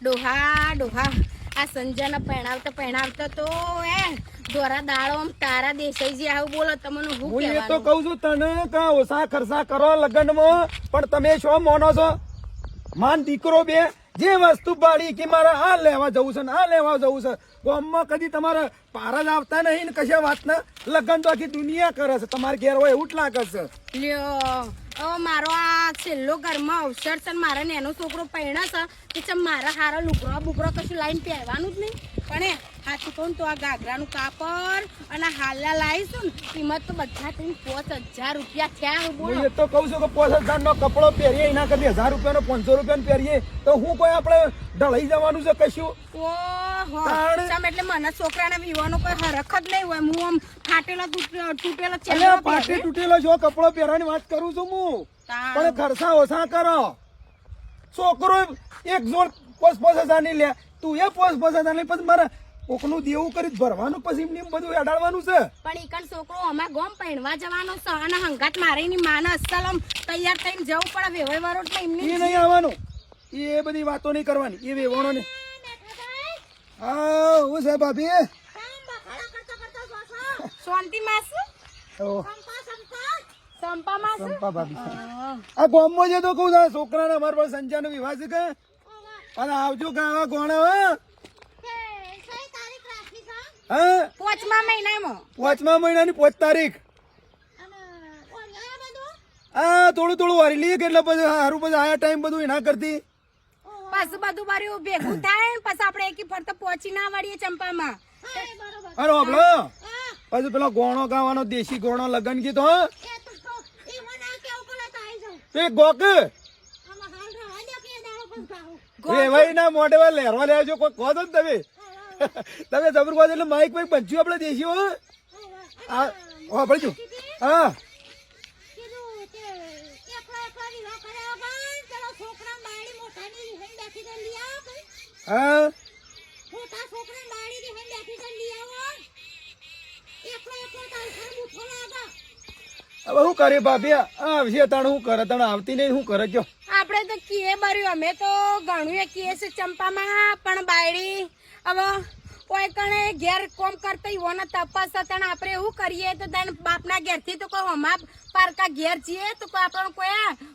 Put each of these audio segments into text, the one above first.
ડોહા આ સંજયને પહેણાવતા તો દોરા દાડો તારા દેસાઈ જે આવું બોલો તમને હું હું એ તો કહેવાનું કઉ છું તને કે ઓછા ખર્ચા કરો લગ્નમાં, પણ તમે શું માનો છો? માન દીકરો બે જે વસ્તુ પાડી કે મારે આ લેવા જવું છે ને આ લેવા જવું છે, ગામમાં કદી તમારે પાર જ આવતા નહીં ને કશા વાતના લગ્ન તો આખી દુનિયા કરે છે, તમારે ઘેર હોય એવું જ લાગે છે. લ્યો હવે મારો આ છેલ્લો ઘરમાં અવસર છે ને મારા નેનો છોકરો પહેણા છે કે ચમ મારા હારો લુગડો બુગડો કશું લાઈન પહેરવાનું જ નહીં, પણ હાથી કહું તો આ ગાઘરાનું કાપડ અને હાલા લાવીશું ને કિંમત તો બધા થઈને 5000 રૂપિયા થયા. હું બોલો એ તો કઉ છું કે 5000 નો કપડો પહેરીએ એના કરતા 1000 રૂપિયાનો 500 રૂપિયાનો પહેરીએ તો હું કોઈ આપણે ઢળાઈ જવાનું છે કશું? ઓહો તાણ. ચમ એટલે મને છોકરાને વિવાનો કોઈ હરખ જ નહીં હોય. હું આમ ફાટેલો તૂટેલો અલ્યા ચેલો પાટે તૂટેલો જો કપડો પહેરવાની વાત કરું છું હું, પણ ખર્ચા ઓછા કરો. છોકરો એક જોડ 5,000 ની લે, તું એ 5,000 ની પછી મારે કોકનું દેવું કરી ભરવાનું, પછી એમને એમ બધું અડાડવાનું છે. પણ ઈકણ છોકરો અમાર ગામ પહેણવા જવાનો છે અને હંગાત મારીની માને અસલમ તૈયાર થઈને જવું પડે વેવાય વાળો એટલે એ એમની નહીં આવવાનું, એ બધી વાતો નહીં કરવાની, એ વેવાણો ને. હા હું છે ભાભી? શાંતિ માસ ઓ, સંપા માસ સંપા ભાભી. આ ગામમાં જે તો કહું છું, છોકરાને અમારા પર સંજાનો વિવાહ છે કે અને આવજો કે આવા ગોણા હા 5મા મહિનામાં 5મા મહિનાની 5 તારીખ. હા થોડું વારી લઈએ કે એટલે પછી સારું પછી આયા ટાઈમ બધું એના કરતી. પાછું બધું બારી ભેગું થાય ને પછી આપણે એકી ફરતા પહોંચી ના વળીએ ચંપામાં. અરે બાપલો પછી પેલો ગોણો ગાવાનો દેશી ગોણો લગન ગીત હો તે ગોક રેવાઈ ના મોઢે લેરવા લેજો કોઈ કહો તો ને તમે તમે જબર કહો એટલે માઇક માઇક બચ્યું આપણે દેશી હો. હા ભણજો. હા હા હવે શું કરે ભાભી? આવશે તાણ શું કરે? તાણ આવતી નહીં શું કરે? જો આપણે તો કીએ બર્યું અમે તો ઘણું એ કીએ છે ચંપામાં, પણ બાયડી હવે કોઈ કણે ઘેર કોમ કરતા ઈવોને તપાસ હતા ને આપણે એવું કરીએ તો તને બાપના ઘેરથી તો કોઈ અમાર પારકા ઘેર જઈએ તો કોઈ આપણને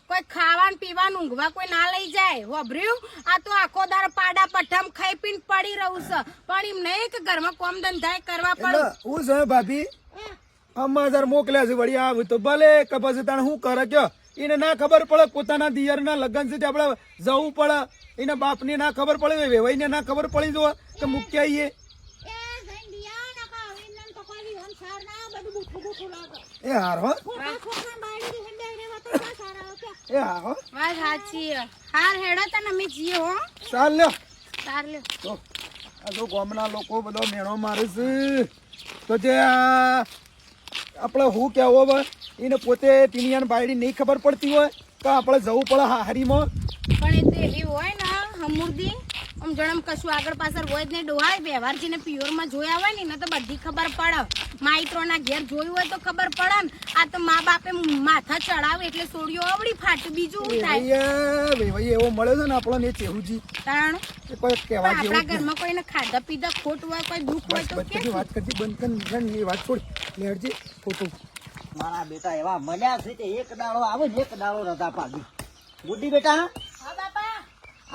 કોઈ ખાવાનું પીવાનું ઊંઘવા કોઈ ના લઈ જાય. વભર્યું આ તો આખો દાર પાડા પઠામ ખાઈ પીને પડી રહ્યું છે, પણ એમ નહીં કે ઘરમાં કોમ ધંધા કરવા પડે. હું છે ભાભી અમાર મોકલ્યા છે વળી આવ તો ભલે કે પછી તાણ શું કરે? કયો એને ના ખબર પડે પોતાના દિયરના લગ્ન છે આપણે જવું પડે, એને બાપને ના ખબર પડે, વેવાઈને ના ખબર પડી જો કે મૂક્યા આવીએ. એ હાર હો એ હા હો વાત સાચી. હાર હેડો તને અમે જીએ હો. ચાલ લ્યો. તાર લ્યો. તો આ તો ગામના લોકો બધો મેણો મારે છે તો જે આપણે હું કહેવો હવે એને પોતે ટીનિયાને બાયડી નહીં ખબર પડતી હોય તો આપણે જવું પડે હારીમાં. પણ એ તો એવી હોય ને હમુરદી આમ જણમ કશું આગળ પાછળ હોય જ નહીં. ડોહાય વ્યવહારજીને પ્યોરમાં જોયા હોય ને તો બધી ખબર પડે. માઇત્રોના ઘેર જોયું હોય તો ખબર પડે ને. આ તો મા બાપે માથા ચડાવે એટલે સોડિયો અવળી ફાટી બીજું શું થાય? વેવાઈ એવો મળ્યો છે ને આપણને ચેહુજી તાણ કોઈ કહેવા જેવું આપણા ઘરમાં કોઈને ખાધા પીધા ખોટ હોય કોઈ દુઃખ હોય તો કે બધી વાત કરતી બંધ કરી એ વાત છોડ લેડજી ફોટો. મારા બેટા એવા મળ્યા છે કે એક દાડો આવે ને એક દાડો રજા પાડી. બુદ્ધિ બેટા હા બાપા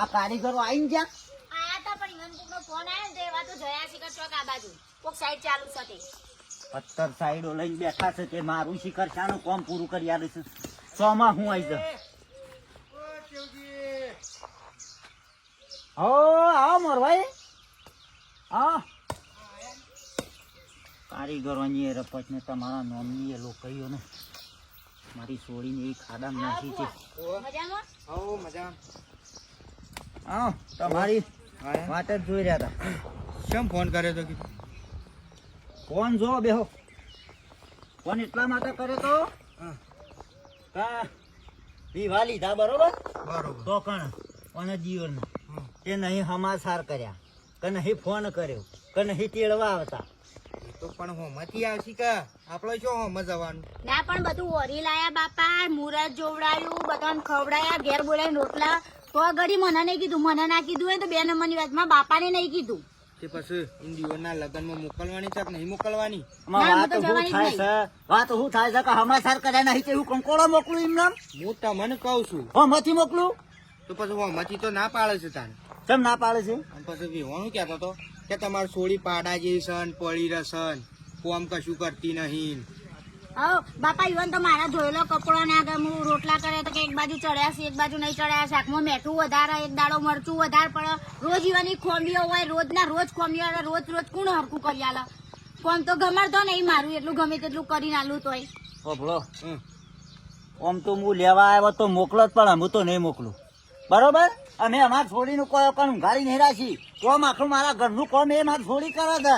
આ કારીગરો આવીને જ્યાં આયા તા પણ ઈવન ફોન આવ્યો ને દેવા તો જયા શિખર ચોક આ બાજુ કોક સાઈડ ચાલુ છે. 17 સાઈડો લઈને બેઠા છે તે મારું શિખર શાનું કામ પૂરું કરી આલે છે. 100 માં હું આવી જાઉં. હો આવો મોરભાઈ. હા કારીગરોની એ રપટ ને તમારા નોમની એ લોકઈઓ ને મારી છોડીને એ ખાડામાં નાખી છે. મજામાં હા તમારી વાત જ જોઈ રહ્યા હતા. કેમ ફોન કર્યો તો? ફોન જો બેહો. ફોન એટલા માટે કર્યો તો કા વિવાહ લીધા બરોબર તો કણ અને જીવન તે નહીં સમાચાર કર્યા કે નહીં ફોન કર્યો કે નહીં તેડવા આવતા. તો પણ હોમાંથી આવશી કે આપણે શું હોમ જવાનું? ના પણ બધું ઓરી લાયા બાપા, મુરત જોવડાયું, બધાને ખવડાયા, ઘેર બોલાવીને રોટલા તો ઘડી મને નહીં કીધું, મને ના કીધું હોય તો 2 નંબરની વાત, મારા બાપાને નહીં કીધું. તે પછી ઇન્ડિયોના લગ્નમાં મોકલવાની છે કે નહીં મોકલવાની? આમાં ના, હું વાત તો શું જવાની જ થાય નહીં. છે વાત શું થાય છે કે હમાસાર કર્યા નહીં તે હું કંકોડો મોકલું એમ નામ હું તમને કહું છું હોમાંથી મોકલું તો પછી હોમાંથી તો ના પાડે છે તાને. કેમ ના પાડે છે અને પછી વિહોણું કહેતો હતો કે તમારે સોળી પાડા જેવી સન પડી રસન કોમ કશું કરતી નહીં. હા બાપા ઈવન તો મારા ધોયેલો કપડો ના ગમે, હું રોટલા કરે તો કે એક બાજુ ચડ્યા છે એક બાજુ નહીં ચડ્યા, શાકમાં મેઠું વધારે, એક દાડો મરચું વધારે પડે, રોજ ઈવાની ખોમીઓ હોય, રોજના રોજ ખોમીઓ આવે, રોજ રોજ કોણ હરકું કરી આલે? કોમ તો ગમાડતો નહીં મારું, એટલું ગમે તેટલું કરીને આલું તોય. બોલો હમ. આમ તો હું લેવા આવ્યો તો મોકલો જ પણ હું તો નહીં મોકલું બરોબર. અમે અમારા છોડીનું કોઈ પણ ઊંઘાડી નહીં રાખી કોમ આખું મારા ઘરનું કોમ એ મારી છોડી કરે છે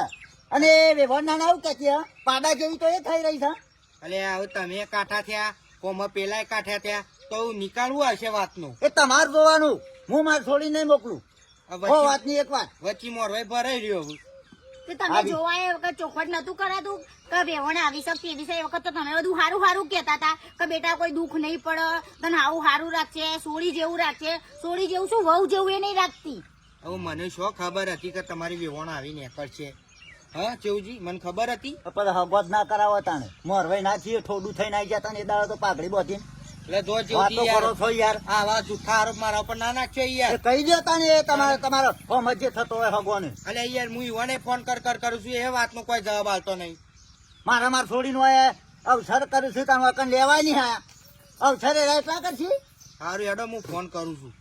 અને વ્યવહાર ના આવું કે છે પાડા જેવી તો એ થઈ રહી છે. અલે હવે તમે કાંઠા થયા કોમ પેલાય કાંઠા થયા તો નીકાળવું હશે વાતનું. એ તમારે જોવાનું, હું મારી છોડી નહીં મોકલું. હવે હો વાતની એક વાત વચ્ચી મોરવાઈ ભરાઈ રહ્યો હું. તે તમે જોવા એ વખત ચોખવટ નતું કરાતું કે વેવણ આવી શકતી એવી છે? એ વખત તો તમે બધું સારું સારું કહેતા હતા કે બેટા કોઈ દુઃખ નહીં પડે, તને આવું સારું રાખશે, સોળી જેવું રાખશે. સોળી જેવું શું વહુ જેવું એ નહીં રાખતી. હવે મને શું ખબર હતી કે તમારી વિહોણ આવી નીકળશે? હા ચેવજી મને ખબર હતી. પણ હગવત ના કરાવો તાણે મોરવાઈ ના છીએ ઠોડું થઈને આવી જતા ને એ દાડો તો પાઘડી બોધી એટલે જો વાતો ચેવજી કરો છો યાર. આવા જુઠ્ઠા આરોપ મારા ઉપર ના નાખશો એ યાર. કહી દેતા ને એ તમારો હોમ જે થતો હોય ભગવાન. અલે યાર હું ઈવાને ફોન કર કરું છું એ વાતનો કોઈ જવાબ આવતો નહીં. મારા છોડીનો એ અવસર કર્યું છે તાર વકન લેવાય નહીં હા અવસરે એટલા કરશી. સારું હેડો હું ફોન કરું છું.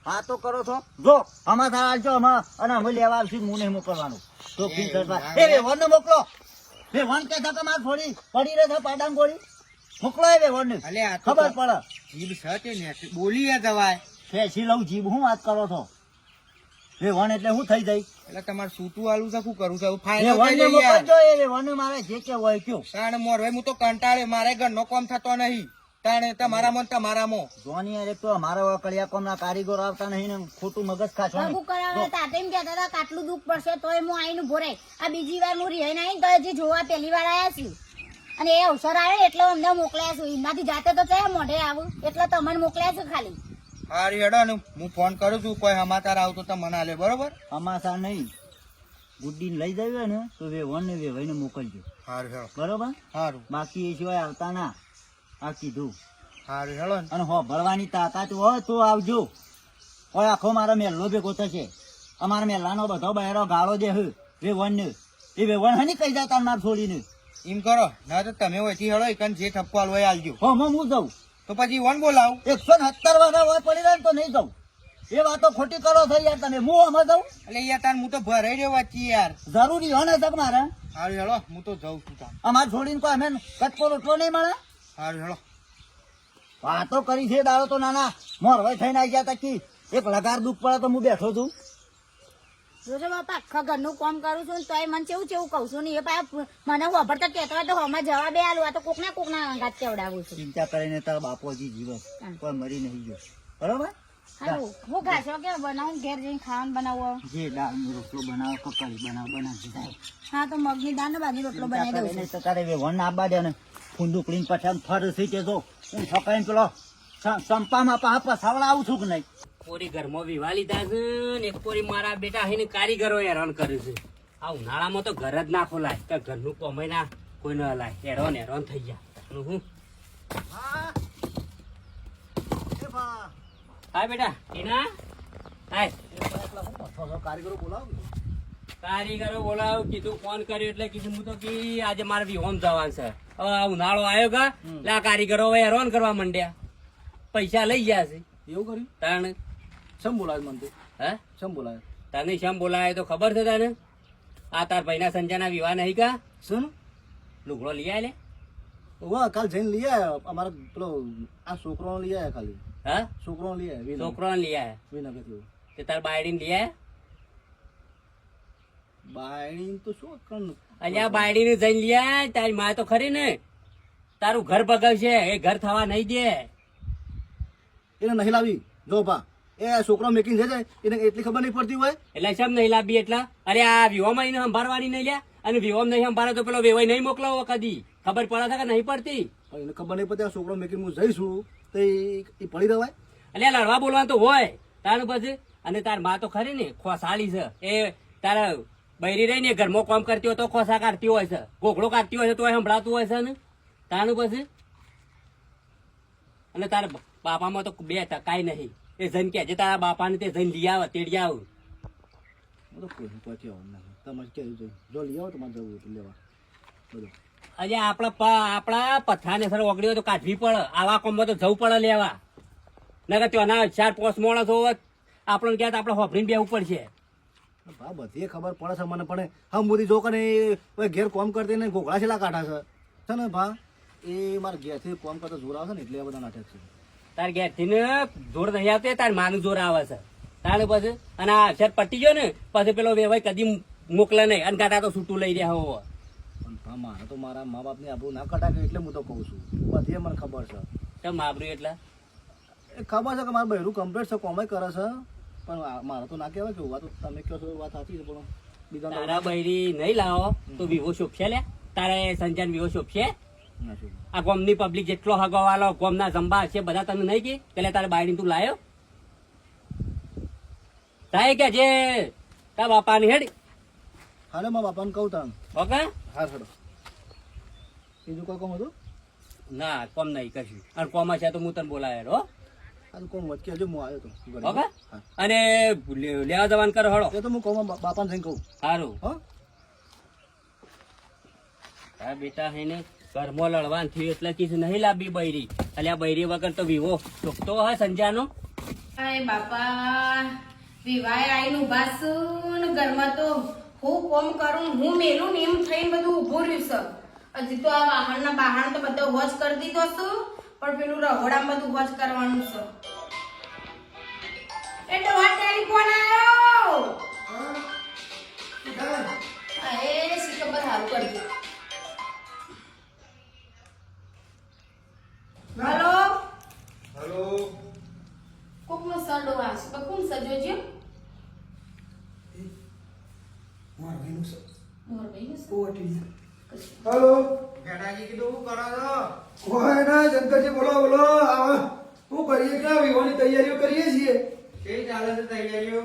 હા તો કરો છો જો આમાં થાય આવજો આમાં અને અમે લેવા આવશું હું નહીં મોકલવાનું તો ફીન કરવા એ વેવણ ને મોકલો. વેવણ કે છે કે માર છોડી પડી રહે છે પાડામ ગોળી મોકલો એ વેવણ ને અલે આ તો ખબર પડે જીભ છે ને બોલી એ જવાય. ફેસી લઉં જીભ હું વાત કરો છો. વેવણ એટલે શું થઈ જાય એટલે તમારે સૂતું આલું છે શું કરું છે ફાયદો વેવણ ને થઈ જાય યાર. મોકલજો એ વેવણ ને મારે જે કે હોય કયો તાણ મોરવાઈ હું તો કંટાળે મારે ઘરનો કામ થતો નહીં. તાણે તમારામાં ને તમારામાં જોની અરે તો અમારા કડિયા કોમના કારીગર આવતા નહીં ને ખોટું મગજ ખાશો હગું કરાવે તાતે એમ કહેતા હતા કે આટલું દુઃખ પડશે તોય હું આઈને ઉભો રહી. આ બીજી વાર હું રિહાઈને આવીને તો હજી જોવા પહેલી વાર આવ્યા છું અને એ અવસર આવ્યો એટલે અમને મોકલ્યા છું. એમાંથી જાતે તો ચાહે મોઢે આવું એટલે તમને મોકલ્યા છે ખાલી. હારી હેડો ને હું ફોન કરું છું કોઈ સમાચાર આવતો તો મને આલે બરોબર. અમાસા નહીં ગુડ્ડી લઈ જાય ને તો વેવણ ને વેવાઈને મોકલજો હારું હેડો બરોબર. હારું બાકી એ સિવાય આવતા ના આ કીધું. હારું હેડો ને. અને હો ભરવાની તાકાત હોય તો આવજો. ઓય આખો મારો મેલ્લો ભેગો થશે. અમારા મેલ્લાનો બધો બહેરો ગાળો દે વેવણ ને એ વેવણ હની કહી જતા માર છોડીને. એમ કરો ના તો તમે હોયથી હેડો એકન જે ઠપકો આલવો એ આલજો. હો હું જાઉં તો પછી વન બોલાવું. 170 વર્ષ હોય પડી રહે ને તો નહીં જાઉં. એ વાતો ખોટી કરો છો યાર તમે. હું આમાં જાઉં એટલે યાર તાર હું તો ભરાઈ રહ્યો વચ્ચે યાર. જરૂરી હોય ને તક મારે હારું હેડો હું તો જાઉં છું તાર. અમારે છોડીને કોઈ અમે કટકો રોટલો નહીં મળે. હારું હેડો. વાતો કરી છે દાડો તો નાના મોરવાઈ થઈને આવી ગયા તા કી એક લગાર દુઃખ પડે તો હું બેઠો છું. જોજો બાપા આખા ઘરનું કામ કરું છું ને તોય મને કેવું કેવું કહું છું ને એ પાછા મને ખબર તો કહેતો હોય તો હમણાં જવાબે આલું. આ તો કોકના અંગાત કેવડાવું છું. ચિંતા કરીને તારા બાપોજી જીવન કોઈ મરી નહીં ગયો બરોબર. હારું હું ઘાસો કે બનાવું ઘેર જઈને ખાવાનું બનાવો. જે દાળનો રોટલો બનાવો કકડી બનાવી જાય. હા તો મગની દાળ ને બાજરી રોટલો બનાવી દઉં છું. તો તારે વેવણ આબા દે ને ફૂંદુકડીને પછી ફર થઈ છે તો હું સકાઈને પેલો સંપામાં પા પસાવડા આવું છું કે નહીં. પોરી ઘરમાં વિવાહ લીધા છે ને એક પોરી મારા બેટા હે ને કારીગરો હેરાન કરે છે. આ ઉનાળામાં તો ઘર જ ના ખોલાય કે ઘરનું કમાઈ ના કોઈ ન હલાય. હેરાન થઈ ગયા હું. હા બેટા ટીના હાય. કારીગરો બોલાવ કીધું ફોન કર્યો એટલે કીધું હું તો કી આજે મારે વિહોમ જવાનું છે. હવે આ ઉનાળો આવ્યો કા એટલે આ કારીગરો હવે હેરાન કરવા માંડ્યા. પૈસા લઈ ગયા છે. એવું કર્યું તાણ શમ બોલાવે મને તો હે શમ બોલાવે તને શમ બોલાય તો ખબર છે તને? આ તાર ભાઈના સંજાના વિવાહ નહીં કા? શું લુગડો લઈ આય લે. વાહ કાલ જઈને લઈ આવ્યા અમારા પેલો આ છોકરો લઈ આવ્યા ખાલી હા છોકરો લઈ આવ્યા છોકરો લઈ આયા વિના કહેતું તે તાર બાયડીને લઈ આયા? બાયડી તો શું કણ અલ્યા બાયડીને જઈને લઈ આય. તારી માં તો ખરી ને તારું ઘર બગાવશે. એ ઘર થવા નહીં દે. એને નહીં લાવી જો પા એ છોકરો મેકિંગ છે એને એટલી ખબર નહીં પડતી હોય. એટલે શેમ નહીં લાવી એટલા? અરે આ વિહોમાં એને સંભાળવાની નહીં લ્યા. અને વિહોમ નહીં સંભાળે તો પેલો વેવાઈ નહીં મોકલાવો કદી. ખબર પડે છે કે નહીં પડતી? એને ખબર નહીં પડતી આ છોકરો મેકિંગ હું જઈશું તો એ પડી રવાય. એટલે લડવા બોલવાનું તો હોય તારું પછી. અને તાર માં તો ખરી ને ખોસાળી છે, એ તારા બૈરી રહી ને ઘરમાં કામ કરતી હોય તો ખોસા કાઢતી હોય છે, ગોખડો કાઢતી હોય છે તો સંભળાતું હોય છે ને તારું પછી. અને તારા બાપામાં તો 2% નહીં. એ જન કે તારા બાપાને તે જન લઈ આવે તેડી આવ. હું તો કોઈ પછી આવું નથી. તમારે કેવું જોઈએ જો લઈ આવો તમારે જવું હતું લેવા બધું. અરે આપણા પથ્થાને સર ઓગળી હોય તો કાઢવી પડે. આવા કોમમાં તો જવું પડે લેવા. નકર ત્યાંના 4-5 માણસ હોત આપણને ક્યાં આપણે હોફરીને બેવું પડશે. ભા બધી ખબર પડે છે મને, પણ હા મોદી જો કને ઘેર કોમ કરતી ને ગોગળા છેલ્લા કાઢા છે ને ભા એ મારા ઘેરથી કોમ કરતા જોર આવે છે ને એટલે આ બધા નાટક છે. તાર ઘેરથી ને જોર નહીં આવતી, તાર માનું જોર આવે છે તારે પછી. અને આ અક્ષર પટી ગયો ને પછી પેલો વેવાય કદી મોકલે નહીં અને કાંટા તો છૂટું લઈ રહ્યા હોવો. પણ ભા મારે તો મારા મા બાપને આબરું ના કટાકે એટલે હું તો કહું છું. બધી મને ખબર છે. કેમ માબરું એટલે એ ખબર છે કે મારું બહેરું કમ્પ્લીટ છે, કોમે કરે છે, પણ મારે તો ના કહેવાય કે વાત તમે કહો છો વાત સાચી છે, પણ બીજા તારા બૈરી નહીં લાવો તો વિવો શોભશે લે. તારે સંજાન વિવો શોભશે. ના શું આ ગોમની પબ્લિક જેટલો હગવાલો ગોમના જંબા છે બધા તને નહીં કે પેલા તારે બાયડી તું લાયો થાય કે જે તારા બાપાની હેડી હાલે મારા બાપાને કહું તાણ. ઓકે. હા છોડો બીજું કોઈ કોમ હતું? ના કોમ નહીં કશું. અને કોમ છે તો હું તને બોલાયો હો. આ તો કોમ વચ્ચે હજુ હું આવ્યો હતો ઓકે. અને લેવા જવાનું કરો હળો. એ તો હું કહું બાપાને જઈને કહું. સારું. હો હા બેટા હે ને ઘરમાં લડવાનું થયું એટલે કીધું નહીં લાવવી બૈરી. એટલે આ બૈરી વગર તો વિવો ચોકતો હોય સંજાનો. અરે બાપા વિવાહ આઈને ઉભા છું ને ઘરમાં તો હું કોમ કરું હું મેલું ને એમ થઈને બધું ઊભું રહ્યું છે. હજી તો આ વાહનના બહાણ તો બધો હોજ કરી દીધો છું, પણ પેલું રહોડામાં બધું હોજ કરવાનું છે. એટલે વાત ટેલિફોન આવ્યો. એ શીખબર સારું કરી દે. હેલો હેલો કોકનો સડો આવશે તો કોણ સજોજો મારવીનું છે. મોરભાઈ કોટી હેલો ગેડાજી કીધું શું કરો છો? કોઈ ના શંકરજી બોલો બોલો. શું કરીએ ક્યાં વિવાહની તૈયારીઓ કરીએ છીએ. કેવી ચાલે છે તૈયારીઓ?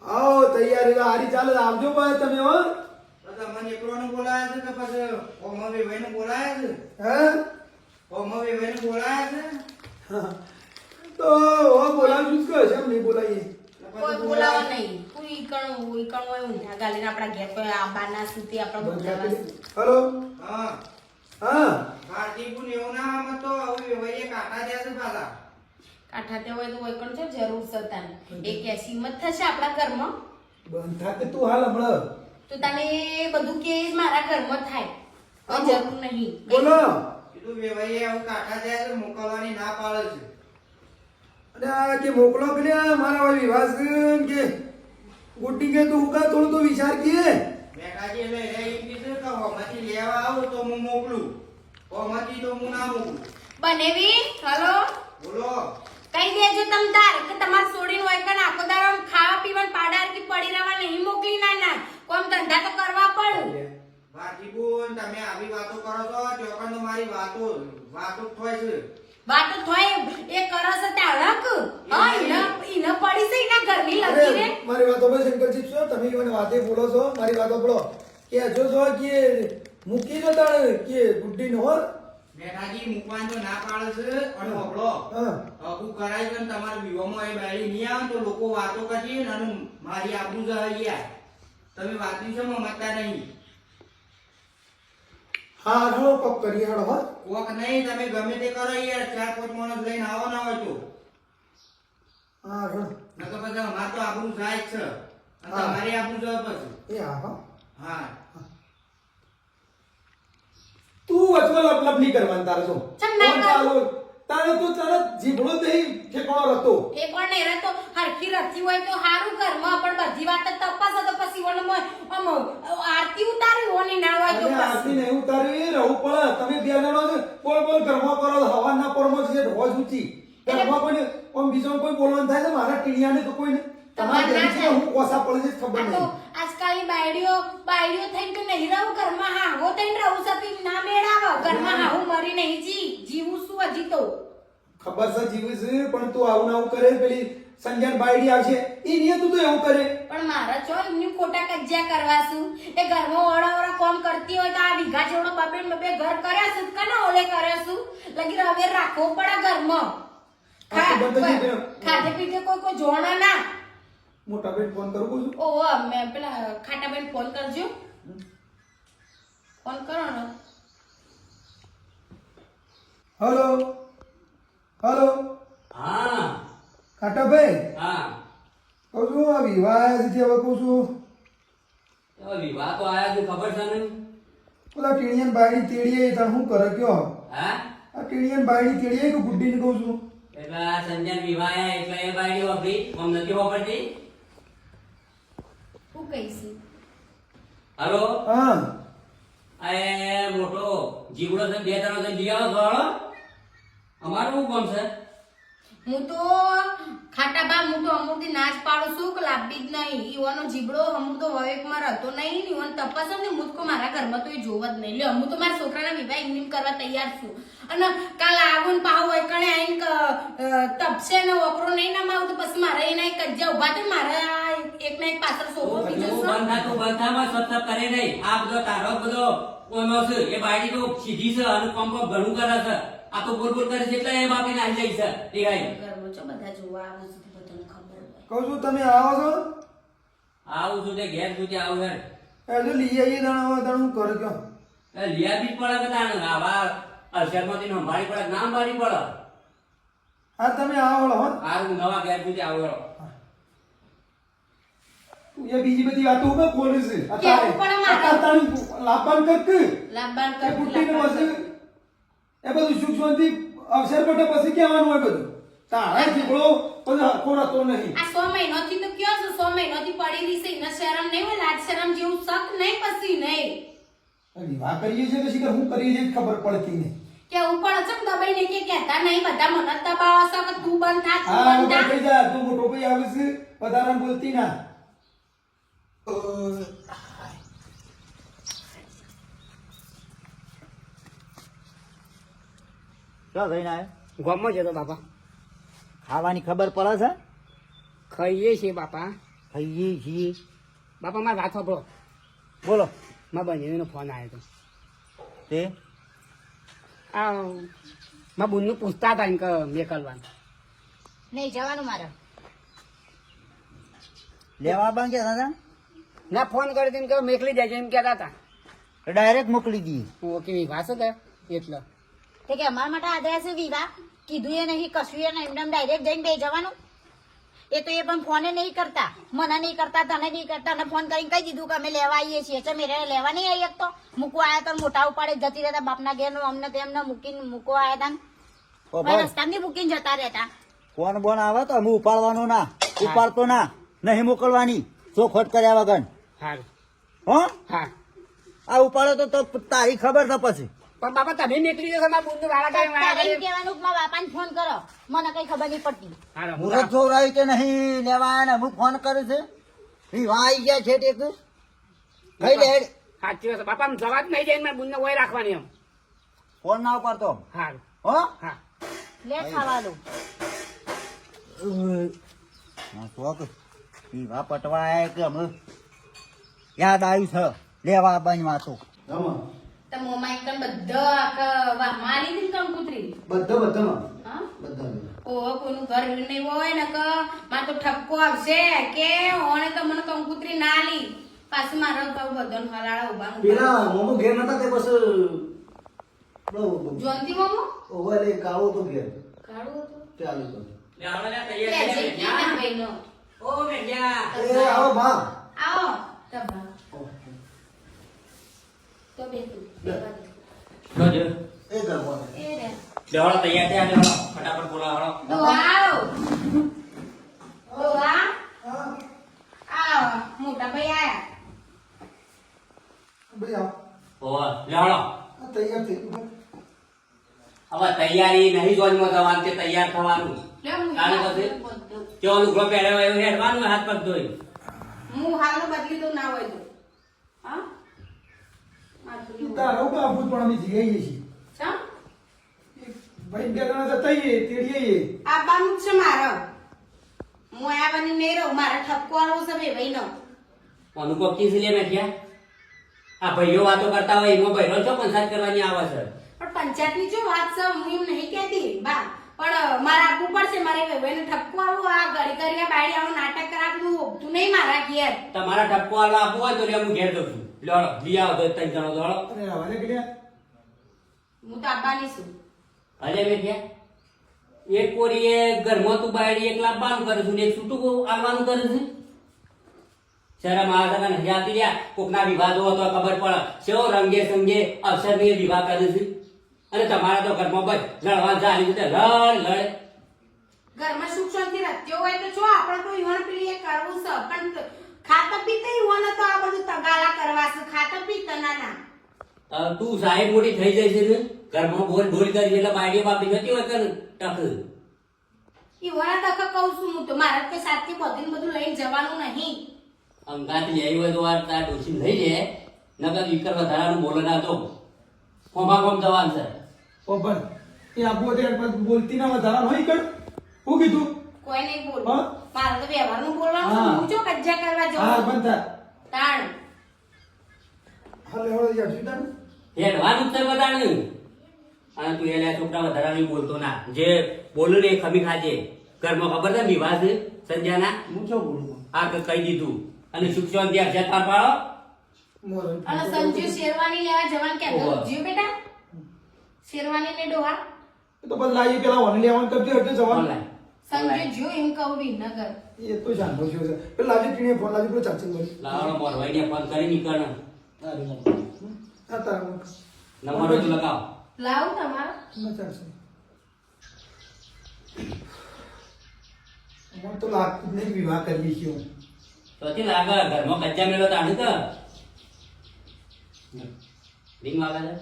આવો તૈયારી તો હારી ચાલે. આવજો ભાઈ તમે હો. તો તમને એકલોને બોલાયા છે કે પછી ઓમવી ભાઈને બોલાયા છે? હે ઓમવી ભાઈને બોલાયા છે? તો બોલાવશું જ કહે છે, એમ નહીં બોલાવીએ. કોઈ બોલાવો નહીં. કોઈ ઈકણ હોય ઊંધા ગાલીને આપણા ઘેર કોઈ આબાના સુધી આપણા બોલાવા છે. હેલો હા હા ભારતીપુર એવું ના આમ તો હવે ભાઈએ કાટા જ્યાં છે પાછા. કાંઠા તે હોય તો કોઈ કણ છે જરૂર છે તાને. એક એસી મત થશે આપણા ઘરમાં બંધ થાકે તું હાલ હમણાં તો તને બધું કે મારા ઘરમાં થાય કોઈ જરૂર નહીં. બોલો. કીધું બે ભાઈએ હવે કાટા જ્યાં છે મોકલવાની ના પાડે છે. અને આ કે મોકલો કે લ્યા મારા ભાઈ વિવાસ કે ગુड्डी કે તું કા થોડું તો વિચાર કે મેકાજી એટલે એ કીધું કે હોમાંથી લેવા આવું તો હું મોકલું, હોમાંથી તો હું ના મોકલું. બનેવી હલો બોલો. કઈ દેજો તમ તાર કે તમાર છોડીને હોય કે આખો દાડો ખાવા પીવાનું પાડા કે પડી રહેવા નહીં મોકલી ના કોમ ધંધા તો કરવા પડે. ભારતીપુર તમે આવી વાતો કરો છો ચોકન તો મારી વાતો જ થાય છે. વાતો થોય એ કરસ તાળક હા ઈને પડી છે એના ઘરની લગી રે. મારી વાતો પર શંકરજી છો તમે મને વાતે બોલો છો. મારી વાતો બોલો કે જો છો કે મૂકી ન તાણે કે ગુड्डी નો મેકાજી મૂકવાનું તો ના પાડે છે. અને હોબળો હા હકુ કરાય છે ને તમારા વિવાહમાં એ બાળી નહીં આવે તો લોકો વાતો કરશે ને અને મારી આબરૂ જાય યાર. તમે વાતી છો મમતા નહીં. હા હાલો કોક કરી હાલો હા કોક નહીં તમે ગમે તે કરો યાર. 4-5 માણસ લઈને આવો ના હોય તો હા હાલો નકર પછી અમાર તો આબરૂ જાય જ છે અને તમારી આબરૂ જાય પછી. એ હા હા હા તું વચમાં લપલપ નહીં કરવાનું તારે જો ચમ ના કરું? ચાલો તારે તો તારે જીભડો નહીં ઠેકાણો હતો. એ પણ એરે તો હરખી રખી હોય તો હારું ઘરમાં પણ બધી વાત જ તપાસ તો પછી આમ આરતી ઉતારી હોની ના હોય તો અને પછી આરતી નહીં ઉતારવી રહું પડે. તમે બે જણા છે બોલ બોલ ઘરમાં કરો હવાના પરમો છે રોજ ઊંચી ઘરમાં કોઈ આમ બીજો કોઈ બોલવાનું થાય છે મારા ટીણિયાને તો કોઈ નહીં. તમારા ઘરે છે હું કોસા પડે છે ખબર આ તો નહીં. આજકાલની બાયડીઓ થઈને તો નહીં રહું ઘરમાં હાહો થઈને રહું સતી ના મેળાવ ઘરમાં હાહુ મરી નહીં જીવું શું હજી તો ખબર છે જીવું છે પણ તું આવું ને આવું કરે પેલી સંજ્ઞાન બાયડી આવશે એ નિયત તું તો એવું કરે. પણ મારા ચો એમની ખોટા કજ્જા કરવા છું એ ઘરમાં ઓળા કામ કરતી હોય તો આ વીઘા જેવડો બબે બબે ઘર કર્યા છે કને ઓલે કર્યા છું લગી હવે રાખવો પડે ઘરમાં આ તો બંધ થઈ ગયો. ખાધે પીધે કોઈ જોણા ના. મોટા બેન ફોન કરું છું. ઓહો મેં પેલા ખાટાબેન ફોન કરજો. ફોન કરો ને. હલો હલો હા ખાટાભાઈ હા કહું છું આ વિવાહ આવ્યા છે હવે કહું છું હવે વિવાહ તો આયા છે ખબર છે ને. પેલા ટીણીયન બાયડી તેડીએ તાર શું કરે કયો હા આ ટીણીયન બાયડી તેડીએ કે ગુડ્ડીને કહું છું. એટલે આ સંજય વિવાહ આયા એટલે એ બાયડી વાપરી આમ નથી વાપરતી. શું કહીશું? હલો હા આ મોટો જીગડો છે 2 ત્રણ જણ લઈ આવો થોડો. અમારું શું કામ છે? હું તો ખાટાબા હું તો અમુરથી નાચ પાડું છું કે લાભી જ નહીં ઈવાનો જીબડો અમુર તો વવેકમાં રહેતો નહીં ને ઈવન તપાસ ને હું તો મારા ઘરમાં તો એ જોવ જ નહીં લે હું તો મારા છોકરાના વિવાહ ઇન્ડિમ કરવા તૈયાર છું અને કાલ આવું ને પાવ હોય કણે આઈને તપશે ને વપરો નહીં ના માવું તો પછી મારે એના એક કજ્જા ઉભા થાય મારે એક ના એક પાછળ સોફો બીજો તું બંધ થામાં સત્સપ કરે નહીં. આ બધો તારો બધો ઓનો છે એ બાયડી તો સીધી છે અને કામ ઘણું કરે છે. આ તો બોલ બોલ કરે છે એટલે એ બાપી નાઈ જાય છે દેખાય. ઘરમાં છો બધા જોવા આવું છું બધાને ખબર હોય કહું છું તમે આવો છો આવું છું તે ઘેર સુધી આવું હેડ. હજુ લઈ આવીએ દાણા દાણા હું કરે કયો લિયા બી જ પડે કે તાણ આવા અરસરમાંથી સંભાળી પડે ના સંભાળી પડે. હા તમે આવો હો હારું નવા ઘેર સુધી આવું હેડો. તું એ બીજી બધી વાતો ઉપર બોલે છે કેવું પણ મારે. લાભાન કરક લાંબાન એ કર બુટ્ટીને પછી એ બધું સુખ શાંતિ અવસર પટે પછી કહેવાનું હોય બધું તારા જીબડો પછી હરખો રહેતો નહીં. આ 100 મહિનાથી તો કયો છે 100 મહિનાથી પડી રહી છે એના શરમ નહીં હોય લાજ શરમ જેવું શક નહીં પછી નહીં વિવાહ કરીએ છીએ પછી કે હું કરીએ છીએ ખબર પડતી નહીં. કે ઉપર અચક દબાઈ ને કે કહેતા નહીં બધા મને જ દબાવા છે કે તું બંધ થા તું હા બંધ ઉભા થા થઈ જા તું મોટો ભાઈ આવે છે વધારે બોલતી ના ક્યાં જઈને આવ્યો? ગામમાં જતો બાપા ખાવાની ખબર પડે છે? ખાઈએ છીએ બાપા. ખાઈએ છીએ. બાપા મારે વાત સાંભળો. બોલો. મારા બંનેનો ફોન આવ્યો હતો. તે આ મારા બુનનું પૂછતા હતા એમ કે મેકલવાનું. નહીં જવાનું મારે. લેવા બંધ કહેતા હતા? ના ફોન કરી તેમ કે મેકલી જાય એમ કહેતા હતા. ડાયરેક્ટ મોકલી દીધી. ઓકે વિવાહ છે કે એટલે તે કે અમારા માટે આદરા છે વિવાહ કીધું એ નહીં કશું એ નહીં એમને ડાયરેક્ટ જઈને બે જવાનું. એ તો એ પણ ફોને નહીં કરતા મને નહીં કરતા તને નહીં કરતા અને ફોન કરીને કહી દીધું કે અમે લેવા આવીએ છીએ એટલે મેરે લેવા નહીં આવી એક તો મૂકવા આવ્યા તો મોટા ઉપાડે જતી રહેતા બાપના ઘેર અમને તેમને મૂકીને મૂકવા આવ્યા ઓ હતા ભાઈ. રસ્તામાં મૂકીને જતા રહેતા. ફોન બોન આવે તો હું ઉપાડવાનો ના ઉપાડતો ના નહીં મોકલવાની ચોખવટ કર્યા વગર સારું. હો હા આ ઉપાડો તો તારી ખબર છે પછી પણ બાપા તમે મેકલી જશો મારા બુનનું વાળા કાઢી વાળા તારે એમ કાઢી. કહેવાનું કે મારા બાપાને ફોન કરો મને કઈ ખબર નહીં પડતી. હારું, હું મુરત જોવરાયું કે નહીં લેવા આવ્યા ને હું ફોન કર્યો છે વિવાહ આવી ગયા છે ટેક કઈ લે સાચી વાત છે. બાપા આમ જવા જ નહીં જાય મારા બુનને ઓય રાખવાની એમ. ફોન ના ઉપાડતો સારું હો હા લે ખાવા દો. શોખ વિવાહ પટવા આવ્યા કે અમે યાદ આવ્યું છે લેવા બનવા તો તો મોમાં એકદમ બધા આખા વાહ મારી દીધી કંકુતરી બધા બધામાં હા બધા ઓહો કોઈનું ઘર નહીં હોય ને કે મારે તો ઠપકો આવશે કે ઓણે તો મને કંકુતરી ના લી પાછું મારા કહું બધાને હલાળા ઉભા પેલા મોમો ઘેર નતા તે બસ જોનતી મોમો ઓવે લે કાળો તો ઘેર કાઢું હતું ચાલુ તો લે આવડે લે લે, તૈયાર થઈ જેટલી ગયા. ના ભાઈનો. ઓ મેઘ્યા. એ આવો બા આવો તબા તો બેઠું જોજો. એ ગરબો એ રે લેવાડો તૈયાર થયા લેવાડો ફટાફટ બોલાવાડો. દોહાવ દોહા આવો મોટા ભાઈ આયા ભાઈ આવો ઓવા લેવાડો. આ તૈયાર થઈ ગયું હવે તૈયારી નહીં જોનમાં જવાનું તે તૈયાર થવાનું. લે હું તારે પછી કેવો લુગડો પહેર્યો હોય એવું હેડવાનું હાથ પગ ધોઈ. હું હાલનું બદલી દઉં ના હોય તો હા માથું તારો બાપુ પણ અમે જઈએ છીએ ચમ ભાઈ બે જણા જતા આવીએ, તેડીએ આવીએ. આવવાનું જ છે મારે. હું આવવાની નહીં રહું. મારે ઠપકો આલવો છે બે ભાઈનો. અનુભવ કી લે મેઠિયા આ ભાઈઓ વાતો કરતા હોય એમાં ભાઈઓ છો પંચાયત કરવાની આવે છે. પણ પંચાયતની જો વાત છે હું એમ નહીં કહેતી બા, પણ મારે આપવું પડશે. મારે ભાઈને ઠપકો આલવો. આ ઘડી ઘડી બાયડી આવું નાટક કરાવવું હોતું નહીં મારા ઘેર. તમારા ઠપકો આલવા આપવો હોય તો લે હું ઘેર દઉં છું. લ્યો લઈ આવો તો ત્રણ જણો દોડો. અરે રવાને કીધા. હું તો આવવાની છું. અરે મેઠિયા એક કોરીએ ઘરમાં તું બાયડી એક લાવવાનું કરે છે ને એક છૂટું આવવાનું કરે છે. શરમ આવે છે નહીં આવતી લ્યા. કોકના વિવાદો હોય તો ખબર પડે કેવો રંગે સંગે અવસર ની વિવાહ કરે છે. અને તમારા તો ઘરમાં બસ લડવા ચાલી રીતે લડ લડ. ઘરમાં સુખ શાંતિ રાખ્યો હોય તો જો આપણે તો ઈવન પેલી એ કરવું છે, પણ ખાતા પીતા ઈવન તો આ બધું તગાલા કરવા છે. ખાતા પીતા ના ના તું સાહેબ મોટી થઈ જાય છે ને ઘરમાં બોલ બોલ કરી એટલે બાયડી બાપડી થતી હોય કે ટક ઈવન તક કહું છું હું તો. મારે તો સાથે બધું બધું લઈને જવાનું નહીં. અંગાત લેવી હોય તો વાર તાર ડોસી લઈ લે નકર વિકર વધારાનું બોલો ના તો કોમા કોમ જવાન છે. ઓ બન એ આપો તે બોલતી ના વધારા નહીં કર. હું કીધું? કોઈ નહીં બોલ. હા? મારે તો વ્યવહારનું બોલવાનું છે. હા. હું જો કજ્જા કરવા હા જાઉં બંધ થા. તાણ હાલે હળો યાર સીધા. હેડવાનું જ છે બધાનું. અને તું એલા છોકરા વધારાનું બોલતો ના. જે બોલું ને એ ખમી ખાજે. ઘરમાં ખબર છે વિવાહ છે સંજ્ઞાના. હું શું બોલું? આ કહી દીધું. અને સુખ શાંતિ અક્ષર પાર પાડો. મોર અને સંજુ શેરવાની લેવા જવાનું કહેતો ઓહો. જીવ બેટા શેરવાની ને ડોહા તો બસ લાવી પેલા વન લેવાનું કરજો એટલે જવાનું. ઓનલાઈન. સંજુ જો એમ કહું વિનગર એ તો જાણતો છું છે. પેલા લાવી ટીણે ફોન લાવી પેલો ચાચી બોલી. લાવવાનો મોરવાઈને ફોન કરી નીકળ. આ તારા નંબર હોય તો લગાવો. લાવું તમારો ના ચાલશે. મને તો લાગતું જ નહીં વિવાહ કરીએ છીએ હું. તો તે લાગે ઘરમાં કચ્ચા મેલો તાણું તો રીંગ વાગે છે.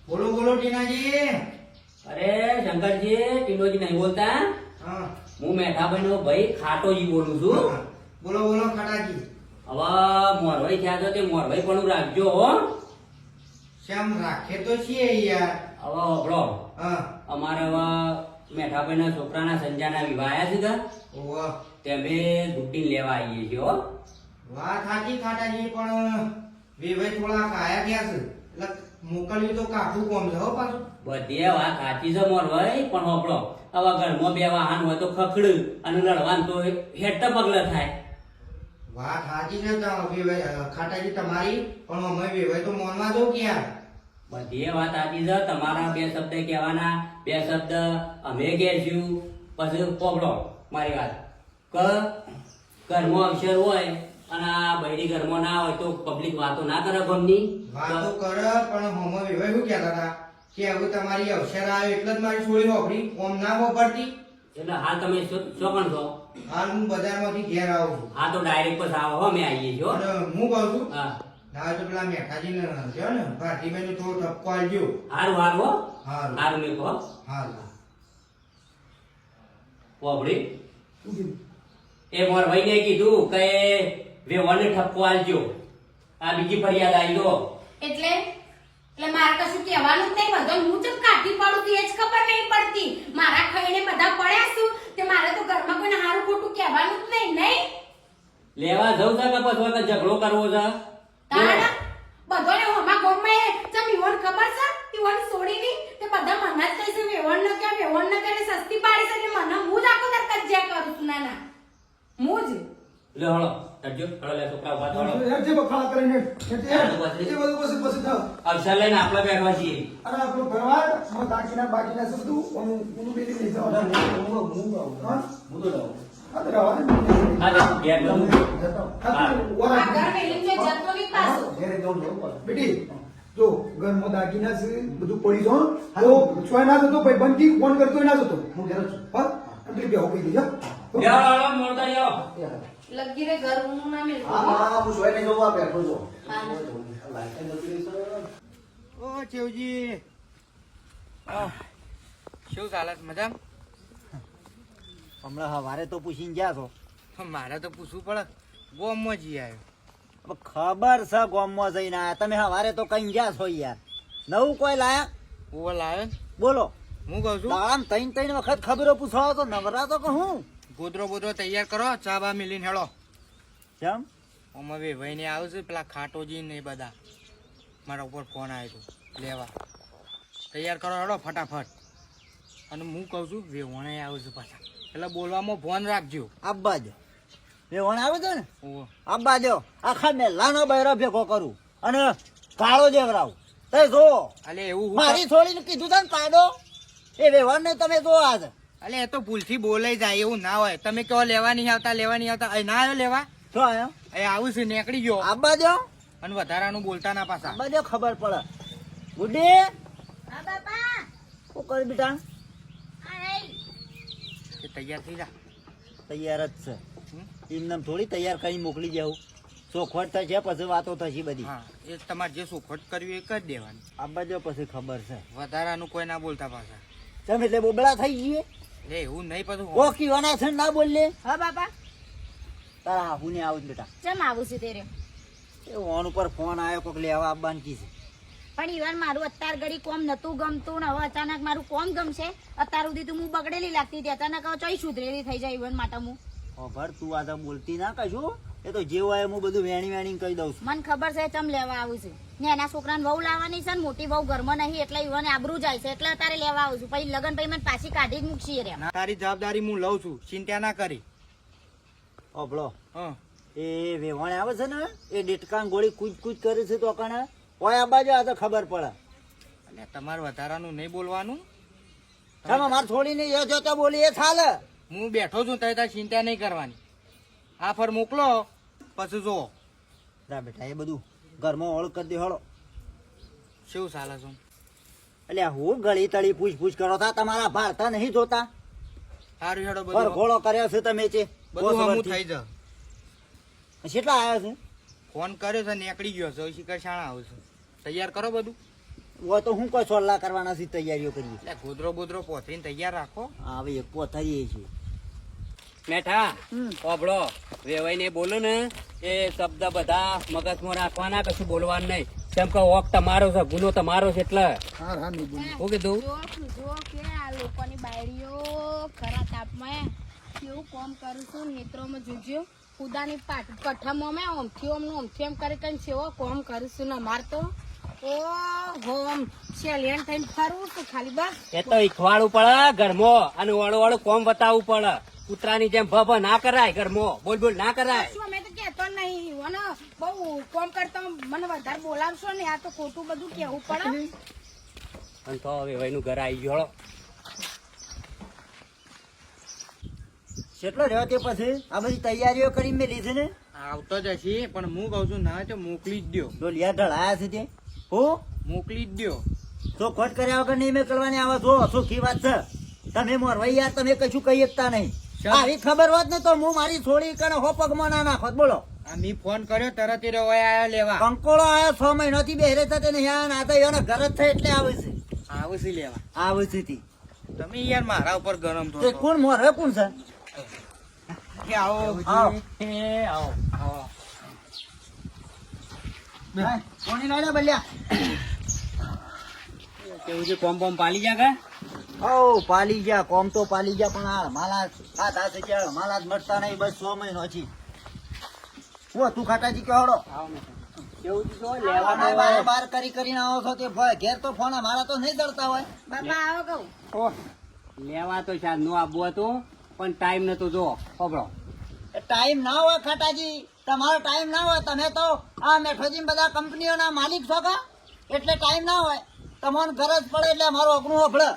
બોલો બોલો ટીનાજી. અરે શંકરજી ટીનોજી નહીં બોલતા. હા હું મેઠાભાઈ નો ભાઈ ખાટોજી બોલું છું. બોલો બોલો ખાટાજી. હવે મોરવાઈ થયા તો તે મોરવાઈ પણ રાખજો હો. શ્યામ રાખે તો છીએ યાર. હવે હોભળો હા અમારે હવે મેઠાભાઈ ના છોકરાના સંજાના વિવાહ આયા છે કે ઓહો તેમે દુટ્ટી લેવા આવીએ છીએ હો. વાત સાચી ખાટાજી, પણ વેવાઈ થોડા કાયા ગયા છે એટલે મોકલ્યું તો કાઠું કોમ છે હો પાછું. બધી વાત સાચી છે મોરવાઈ, પણ હોભળો હવે ઘરમાં બે વાહન હોય તો ખખડું અને લડવાનું તો હેઠ પગલ થાય. વાત સાચી છે વેવાઈ ખાટાજી તમારી, પણ અમે વેવાઈ તો મોનમાં દો કે યાર. બધી વાત સાચી છે. તમારા બે શબ્દ કહેવાના, બે શબ્દ અમે કહેશું. પછી પોગડો મારી વાત કે ઘરમાં અક્ષર હોય અને આ બૈરી ઘરમાં ના હોય તો પબ્લિક વાતો ના કરે ગમની. વાતો કરે પણ હમ વેવાઈ શું કહેતા હતા કે હવે તમારી અવસર આવ્યો એટલે જ મારી છોડી વાપરી કોમ ના વાપરતી. એટલે હાલ તમે શું કોણ છો? હાલ હું બજારમાંથી ઘેર આવું છું. હા તો ડાયરેક્ટ પછી આવો હો, અમે આવીએ છીએ હો. અને હું કહું છું હા ના તો પેલા મેઠાજીને છે ને ભાટીભાઈને થોડો ઠપકો આલજો. હારું હારું હો. હારું. હારું મેં કહો હાલ પોપડી શું કીધું? એ મોર ભાઈને કીધું કે વેવાને ઠપકો આલજો. આ બીજી ફરિયાદ આવી ગયો. એટલે એટલે મારે કશું કહેવાનું જ નહીં. બધો હું ચમ કાઢી પડું છું એ જ ખબર નહીં પડતી. મારા ખાઈને બધા પડ્યા છું તે મારે તો ઘરમાં કોઈને હારું ખોટું કહેવાનું જ નહીં. નહીં લેવા જવું છે કે પછી વખત ઝઘડો કરવો છે? તાણા બધાને હમા ગોમાં ચમ ઈવન ખબર છે ઈવન છોડીની તે બધા મને જ કહેશે વેવણ ન કે વેવણ ન કરે સસ્તી પાડી છે એટલે મને હું જ આખો દર કજ્જા કરું છું. ના ના હું જ લે હળો તડજો હળો લે છોકરા ઉભા થો, હળો. યાર જે બખાડા કરીને એ બધું પછી થાવ. અવસર લઈને આપણે બેઠવા છીએ. અને આપણો ભરવાડ માં દાગીના બાકીના છે બધું ઓનું બેલી લઈ જવાનું. હા? હું તો જાઉં. આ તો રવા દે. હા તો ઘેર જવું. આ તો ઓરા આ ઘર મેલીને જો જતો નહીં પાછો. ઘેરે જવું જવું પડે. બેટી જો ઘરમાં દાગીના છે બધું પડી જો તો છોય ના જતો ભાઈ બંકી ફોન કરતો ના જતો. હું ઘેર જ છું. હા એટલે બેહો કહી દેજો. લે હળો હળો મોરતા જાઓ. લગી રે ઘર હું ના મેલ. હા હા હું સોય નહીં જવું આ બેઠો છું. હા. લાઈટ જતી રહી છે. ઓ ચેવજી શું ચાલે છે? મજા? હમણાં હવારે તો પૂછીને ગયા છો. મારે તો પૂછવું પડે. ગોમમાં જી આવ્યો. હવે ખબર છે ગોમમાં જઈને આયા તમે હવારે તો કઈ ગયા છો યાર. નવું કોઈ લાયા ઓવર લાયો ને? બોલો હું કહું છું દાડામ ત્રણ વખત ખબરો પૂછાવો તો નવરા તો કહું ગોદરો બોદરો તૈયાર કરો, ચા બા મિલીને હેળો. કેમ આમાં વેવાઈને આવશે પેલા ખાટોજી ને એ બધા, મારા ઉપર ફોન આવ્યો હતો લેવા. તૈયાર કરો હેડો ફટાફટ. અને હું કહું છું વેવાણે આવશે પાછા, એટલે બોલવામાં ફોન રાખજો. આબા જો વેવણ આવે છે ને ઓહો. આબા જો આખા મેલાનો બૈરો ભેગો કરું અને કાળો જેવરાવ તે જો અલે એવું હું મારી છોડીને કીધું છે ને કાઢો એ વેવણ ને તમે જો આજ અલે એ તો ભૂલથી બોલાઈ જાય, એવું ના હોય. તમે કહો લેવા નહીં આવતા અહીં ના આવ્યો લેવા, શું આયો એ આવું છે નીકળી ગયો. આબા જો અને વધારાનું બોલતા ના પાછા. આબા જો ખબર પડે ગુડી હા બાપા શું કરે બેટા આ રહી. એ તૈયાર થઈ જા. તૈયાર જ છે હમ? એમને થોડી તૈયાર કરી મોકલી જાઉં ચોખવટ થશે પછી વાતો થશે બધી હા, એ તમારે જે સુખવટ કરવી એ કરી દેવાની. આબા જો પછી ખબર છે વધારાનું કોઈ ના બોલતા પાછા. તમે એટલે બોબડા થઈ ગઈએ એટલે એવું નહીં પાછું. ઓકી વાના છે ને ના બોલલે હા બાપા તારા હાહુ ને આવું બેટા ચમ આવું છે તેરે? એ ફોન ઉપર ફોન આવ્યો કોક લેવા આવવાનું કી છે પણ ઈવન મારું અત્યાર ઘડી કોમ નતું ગમતું ને હવે અચાનક મારું કોમ ગમશે. અત્યાર સુધી તો હું બગડેલી લાગતી હતી, અચાનક હવે ચોઈ સુધરેલી થઈ જાય ઈવન માટે હું. ખબર તું આ તો બોલતી ના કશું એ તો જે હોય હું બધું વેણી કહી દઉં છું મને ખબર છે ચમ લેવા આવું છે. ને એના છોકરાને વહુ લાવવાની છે ને મોટી વહુ ઘરમાં નહીં એટલે ઈવન આબરૂ જાય છે એટલે અત્યારે લેવા આવું છું. પછી લગન પછી મને પાછી કાઢી જ મૂકશી રે. ના, તારી જવાબદારી હું લઉં છું, ચિંતા ના કરી. ઓભળો હા, એ વેવાણ આવે છે ને એ ડેટકાન ગોળી કૂચ કરે છે તો કણે ઓય આ બાજુ આ તો ખબર પડે એટલે તમારે વધારાનું નહીં બોલવાનું. તમે માર છોડીને એ જોતો બોલી એ ચાલે હું બેઠો છું તારી ચિંતા નહીં કરવાની. આ ફર મોકલો પછી જુઓ રા બેટા એ બધું ઘરમાં ઓળ કરી દે હળો શું ચાલે છે. એટલે હું ગળી તળી પૂછ કરો તા તમારા ભારતા નહીં જોતા સારું હેડો પર બધું ઘોડો કર્યો છે તમે છે બધું હમું થઈ જા. કેટલા આવ્યા છે ફોન કર્યો છે નીકળી ગયો છે, શિખર શાણા આવશે. તૈયાર કરો બધું. ઓ તો હું કોઈ સોલ્લા કરવાના છે તૈયારીઓ કરીએ એટલે ગોદરો બોદરો પોથરીને તૈયાર રાખો. હા ભાઈ એક પોથરીએ છે મેઠા ઓબળો વેવાઈને બોલો ને એ શબ્દ બધા મગજમાં રાખવાના, કશું બોલવાનું નહીં. કેમ કે ઓક તમારો છે, ગુનો તમારો છે એટલે શું કીધું? જો કે આ લોકોની બાયડીઓ ખરા તાપમાં કેવું કોમ કરું છું. નેત્રોમાં જોજો ખુદાની કઠમમાં મેં ઓમથી એમ કરી કરીને સેવો કોમ કરું છું ને અમાર તો ઓમ સેલિયન થઈને ફરવું છું ખાલી બસ. એ તો ઈખવાડવું પડે ઘરમાં અને વાળું કોમ બતાવવું પડે. કૂતરાની જેમ ભભ ના કરાય ઘરમાં, બોલ ના કરાય. શું અમે તો કહેતો નહીં અને બહુ કોમ કરતા મને વધારે બોલાવશો ને આ તો ખોટું બધું કેવું પડે. અને તો વેવાઈનું ઘર આવી ગયો. કેટલો રહ્યો તે પછી આ બધી તૈયારીઓ કરી મેં લીધી ને આવતો જ હશે પણ હું કઉ છું ના તો મોકલી જ દો. ડોલિયા ઢળાયા છે તે હું મોકલી જ દો. તો ખોટ કર્યા વગર નહીં મેં કરવાની આવે જો સુખી વાત છે તમે મોરવાઈ યાર તમે કશું કહી શકતા નહીં આવી ખબર હોત ને તો હું મારી છોડી કણે હો પગમાં ના નાખોત બોલો આ મી ફોન કર્યો તરત એ રહ્યો આયા લેવા. કંકોળો આવ્યો 6 મહિનાથી બેહરે થતે નહીં આ ના તો એના ઘર જ થાય એટલે આવે છે આવશે લેવા. આવે છે તે તમે યાર મારા ઉપર ગરમ તે થો. કોણ મોર હે કોણ છે કે આવો આવો. આવો. કોની લાડ્યા બલ્યા કેવું છે કોમ બોમ પાલી જા કે? ઓ પાલી ગયા કોમ તો પાલી ગયા પણ આ માલા આ દાસે કે માલા જ મળતા નહીં બસ 6 મહિનો છે હું તું ખાટાજી કે હડો કેવું છે જો લેવાના બાર બાર કરીને આવો છો તે ઘેર તો ફોન મારા તો નહીં દળતા હોય બાપા આવો કહું લેવા તો શાયદ નું આવવું હતું પણ ટાઈમ નતો જો ઓબળો. ટાઈમ ના હોય ખાટાજી તમારો ટાઈમ ના હોય તમે તો આ મેઠોજી બધા કંપનીઓના માલિક છો કા એટલે ટાઈમ ના હોય તમને ગરજ પડે એટલે અમારું અગણું અભળે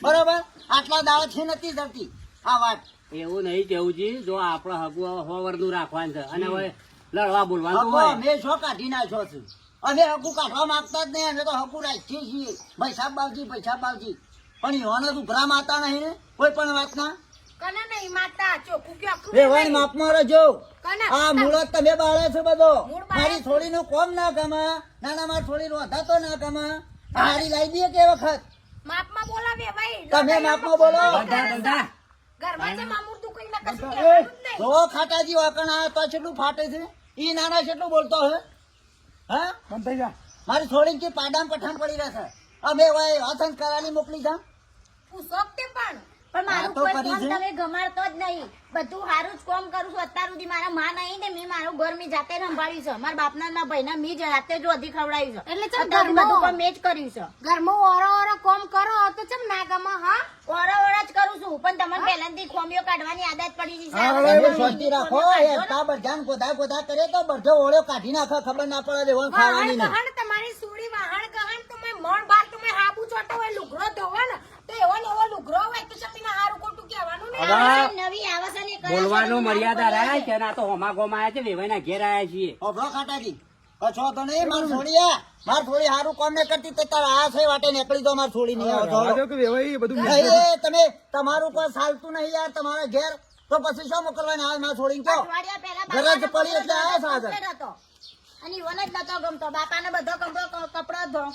બરોબર આટલા દાવાથી નથી ધરતી આ વાત એવું નહીં કેવું છે જો આપડે હગુ હોવર નું રાખવાનું છે અને હવે લડવા બોલવાનું હકુ હોય. અમે શું કાઢી નાખ્યો છું અમે હકુ કાઢવા માંગતા જ નહીં અમે તો હકુ રાખીએ છીએ પૈસા બાવજી પણ યોને ઉભરા માતા નહીં ને કોઈ પણ વાતના કને નહીં માતા ચોખ્ખું કે આખું રેવાણી માપમાં રહેજો કને? આ મૂળત તમે બાળે છે બધો મૂળ બાળે મારી છોડીનું કોમ ના ગમા નાના મારી છોડી રોધા તો ના ગમા હારી લાવી દઈએ કે વખત માપમાં બોલાવે ભાઈ. તમે માપમાં બોલો બંધા. ઘરમાં જે મામૂર્તું કઈ ના કશું એ, કહેવાનું જ નહીં. જો ખાટાજી વાકણ આવે તો કેટલું ફાટે છે ઈ નાના કેટલું બોલતો હે હા બંધ થઈ જા મારી છોડીને કે પાડામ પઠામ પડી રહેશે અમે હોય વાસણ કરાની મોકલી જા પૂછો તે પણ પણ મારું વાતો કોઈ કરી કામ છે? તમે ગમાડતો જ નહીં. બધું સારું જ કામ કરું છું. અત્યાર સુધી મારા માં નહીં ને મેં મારું ઘર મેં જાતે સંભાળ્યું છે. મારા બાપના ના ભાઈના મેં જ જાતે જ વધી ખવડાવ્યું છે. એટલે ચમ અત્યાર સુધી ઘરમાં- બધું કામ મેં જ કર્યું છે. ઘરમાં ઓરો ઓરો કોમ કરો તો ચમ ના ગમે હા ઓરા જ કરું છું પણ તમને પહેલાથી ખોમીઓ કાઢવાની આદત પડી ગઈ છે. હા, આ હવે બધા શાંતિ રાખો હેડતા બધાને ગોધા ગોધા કરે તો બધો ઓળો કાઢી નાખે ખબર ના પડે રેવણ ખાવાની વાહણ નહીં ગહણ તમારી સુડી વાહણ ગહણ તમે મણ બાર તમે હાબુ ચોટો હોય લુગરો ધોવો ને તો એવો ને એવો લુગરો હોય તો ચપીને હારું ખોટું કહેવાનું ને હવે નવી આવે છે ને એ કરે છે. બોલવાનું મર્યાદા રહ્યા છે ને આ તો હોમા ગોમાં આવ્યા છે વેવાઈના ઘેર આવ્યા છીએ ઓભળો કાટાજી કશો તો નહીં માર છોડીયા માર છોડી હારું કોમ ને કરતી તો તારા આ છે વાટે નીકળી તો માર છોડી નહીં આવો રાજો કે વેવાઈ એ બધું એ તમે તમારું કોઈ ચાલતું નહીં યાર તમારા ઘેર તો પછી શું મોકલવાના આ માર છોડીને કહો અઠવાડિયા પહેલા ગરજ બાપાનો પડી એટલે આવ્યા છો આગળ. કપડો હતો. અને ઈવોને જ નતો ગમતો બાપાને બધો કપડો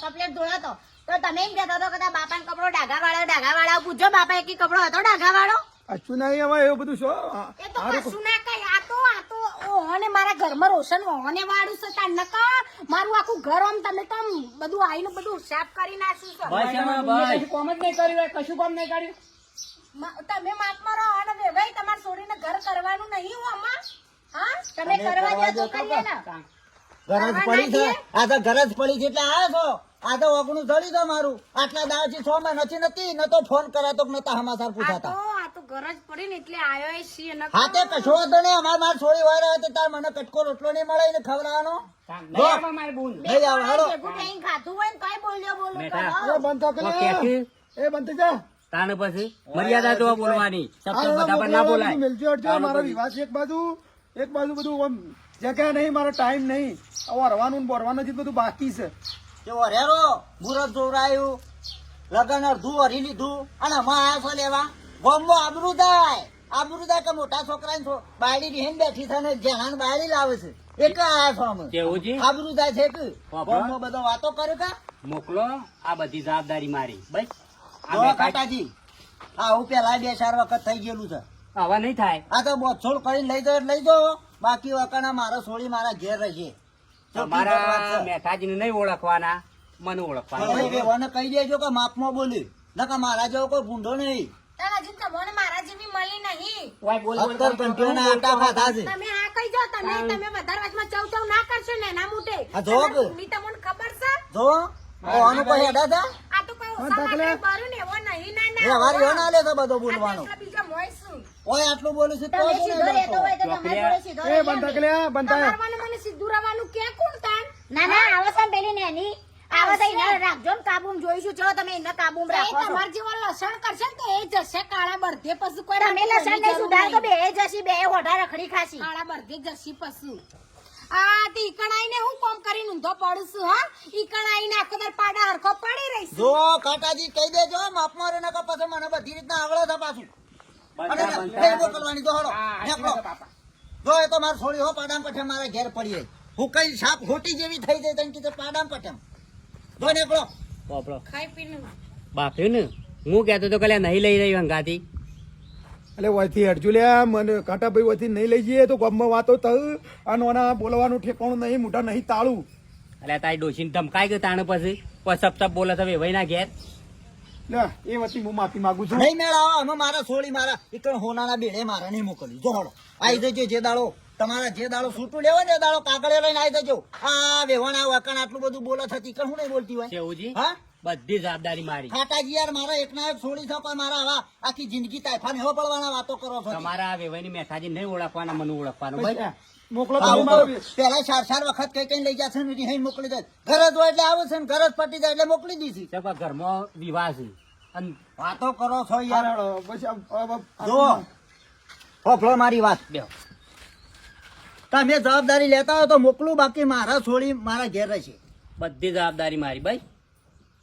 કપલેટ ધોયો હતો તો તમે એમ કહેતો હતો કે તારા બાપાનો કપડો ડાઘાવાળો પૂછો બાપા એક કપડો હતો ડાઘાવાળો અચ્છું નહીં હવે એવું બધું શું એ તો કશું ના કઈ આ તો ઓને મારા ઘરમાં રોશન ઓને વાળું છે તાર નકા મારું આખું ઘર આમ તમે તો આમ બધું આઈને બધું સાફ કરી નાખ્યું છે બસ એમાં બસ. કશું કામ જ નહીં કર્યું હોય, કશું કામ નહીં કર્યું. તમે માપમાં રહો અને વેવાઈ તમારે છોડીને ઘર કરવાનું નહીં હું આમાં હા તમે કરવા દો તો કરીએ ને ગરજ પડી છે આ તો ગરજ પડી છે એટલે આવ્યા છો આ તો ઓગણું જડી દો મારું આટલા દાવથી 6 મહિના નથી ન તો ફોન કરાતો કે નતા સમાચાર પૂછાતા આ તો ગરજ પડી ને એટલે આયો એ છીએ નકર હા તે કશો વાંધો નહીં માર છોડી વાર આવે તો તાર મને કટકો રોટલો નહીં મળે ને ખવડાવવાનો નહીં આવે મારી બૂન. નહીં આવે હાલો ભેગું થઈને ખાધું હોય ને તોય બોલું બેટા. કરો. એ બંધ તો તો કે કે એ બંધ થઈ જા તાને પછી મર્યાદા જોવા બોલવાની શબ્દ બધા પર ના બોલાય મેલજો અડજો મારો વિવાસ એક બાજુ બધું આમ જગ્યા નહીં મારો ટાઈમ નહીં હવે રવાનું ને બોરવાનું જ બધું બાકી છે જો હરેરો મુરત જોવરાયું લગન અડધું હરી લીધું અને અમે આયા છો લેવા ગોમમાં આબરૂ જાય કે મોટા છોકરાને બાયડી રીહીને બેઠી છે ને જેહાન બાયડી લાવે છે એક આયા છો અમે કેવુંજી આબરૂ જાય છે કે બાપા. ગોમમાં બધો વાતો કરે કે મોકલો આ બધી જવાબદારી મારી બસ આ જો બે કાંઈ- કાકાજી આવું પેલા 2-4 વખત થઈ ગયેલું છે આવા નહીં થાય આ તો બોછોડ કરીને લઈ દો બાકી વકાના મારો છોડી મારા ઘેર રહેશે તમારા મેઠાજીને નહીં ઓળખવાના મને ઓળખવાના વેવાને કહી દેજો કે માપમાં બોલ્યું નકા મારા જેવો કોઈ ભૂંડો નહીં તાર હજી તમને મારા જેવી મળી નહીં ઓય બોલ બોલ અત્તર કંઠીઓના આટા ખાધા છે તમે આ કઈ જાઓ તમે વધારે વાતમાં ચૌ ના કરશો ને એના મોટે આ જો કે. ની તમને ખબર છે જો આનું કોઈ હેડા છે આ તો કોઈ ઓછા માટે બારું ને એવો નહીં ના એ અમારી યો ના લે છે બધો આ બોલવાનો તો બીજા મોય શું ઓય આટલું બોલું છું તો તમે જ નહીં સીધો રહેતો બોલતો. હોય તો તમારી જોડે સીધો એ રહી બંધ જાય. તકલ્યા બંધ તમારવાનું મને સીધું રવાનું કે કોણ તાન ના આવે છે ને પેલી નેની આવે તો એને રાખજો ને કાબુમાં જોઈશું ચલો તમે એને કાબુમાં એ રાખો છો. તમાર જેવો લસણ કરશે ને તો એ જશે કાળા બરધે પશુ કોઈ તમે લસણ ને સુધાર તો બે જશી બે હોઠા રખડી ખાશી કાળા બરધે જશી પશુ આ તે ઈકણાઈને હું કોમ કરીને ઊંધો પડું છું હા ઈકણાઈને આખો દર પાડા હરખો પડી રહીશ જો કાકાજી કહી દેજો માપમાં રે નકા પછી મને બધી રીતના આવડે છે પાછું અને ફેર મોકલવાની તો હળો નીકળો. જો એ તો મારે છોડી હો પાડામ પઠેમ મારા ઘેર પડી જાય હું કઈ સાપ ખોટી જેવી થઈ જાય તને કીધું પાડામ પઠેમ જો નીકળો બાપડો ખાઈ પીને બાપ્યું ને હું કહેતો તો કલ્યા નહીં લઈ રહી હંગાથી એટલે વયથી હટજો લ્યા મને કાંટાભાઈ વયથી નહીં લઈ જઈએ તો ગામમાં વાતો થયું અને ઓના બોલવાનું ઠેકાણું નહીં મોટા નહીં તાળું એટલે તારી ડોશીને ધમકાઈ ગયો તાણે પછી સપ બોલે છે વેવાઈના ઘેર લે એ વતી હું માફી માંગુ છું નહીં મેળ આવો અમે મારા છોડી મારા એકણ હોનાના બેડે મારા નહીં મોકલી જો હળો આવી જજો જે દાડો તમારા જે દાડો છૂટું લેવો ને એ દાડો કાગળે લઈને આવી જજો આ વેવાના વકણ આટલું બધું બોલે થતી કણ હું નહીં બોલતી હોય કેવુંજી હા બધી જવાબદારી મારી કાકાજી યાર મારા એકના એક છોડી છો પણ મારા આવા આખી જિંદગી તાઇફાન એવો પડવાના વાતો કરો છો તમારા આ વેવાઈની મેઠાજી નહીં ઓળખવાના મને ઓળખવાનું ભાઈ મોકલો તમે મારો પેલા 4 વખત કઈ કઈ લઈ જશે ને રીહાઈ મોકલી દે ગરજ હોય એટલે આવે છે ને ગરજ પટી જાય એટલે મોકલી દીધી તો કોઈ ઘરમાં વિવાહ છે અને વાતો કરો છો યાર બસ જુઓ હોફળો મારી વાત બેહો. તમે જવાબદારી લેતા હોય તો મોકલું બાકી મારા છોડી મારા ઘેર રહેશે બધી જવાબદારી મારી ભાઈ